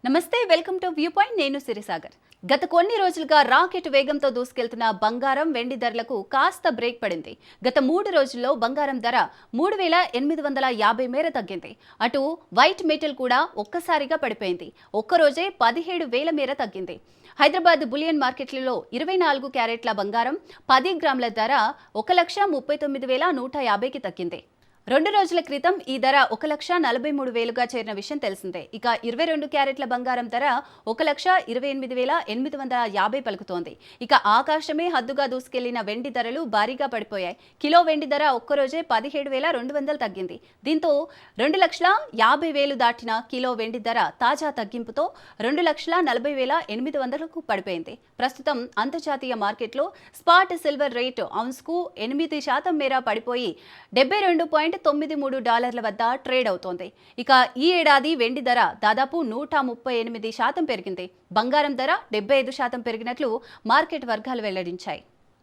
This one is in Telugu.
నమస్తే, వెల్కమ్ టు వ్యూ పాయింట్. నేను సిరిసాగర్. గత కొన్ని రోజులుగా రాకెట్ వేగంతో దూసుకెళ్తున్న బంగారం, వెండి ధరలకు కాస్త బ్రేక్ పడింది. గత 3 రోజుల్లో బంగారం ధర 3,850 మేర తగ్గింది. అటు వైట్ మెటల్ కూడా ఒక్కసారిగా పడిపోయింది. ఒక్కరోజే 17,000 మేర తగ్గింది. హైదరాబాద్ బులియన్ మార్కెట్లలో 24 క్యారెట్ల బంగారం 10 గ్రాముల ధర 1,39,150కి తగ్గింది. 2 రోజుల క్రితం ఈ ధర 1,43,000గా చేరిన విషయం తెలిసిందే. ఇక 22 క్యారెట్ల బంగారం ధర 1,28,850 పలుకుతోంది. ఇక ఆకాశమే హద్దుగా దూసుకెళ్లిన వెండి ధరలు భారీగా పడిపోయాయి. కిలో వెండి ధర ఒక్కరోజే 17,200 తగ్గింది. దీంతో 2,50,000 దాటిన కిలో వెండి ధర తాజా తగ్గింపుతో 2,40,800కు పడిపోయింది. ప్రస్తుతం అంతర్జాతీయ మార్కెట్లో స్పాట్ సిల్వర్ రేటు ఔన్స్కు 8% మేర పడిపోయి $72.93 వద్ద ట్రేడ్ అవుతోంది. ఇక ఈ ఏడాది వెండి ధర దాదాపు 138% పెరిగింది. బంగారం ధర 75% పెరిగినట్లు మార్కెట్ వర్గాలు వెల్లడించాయి.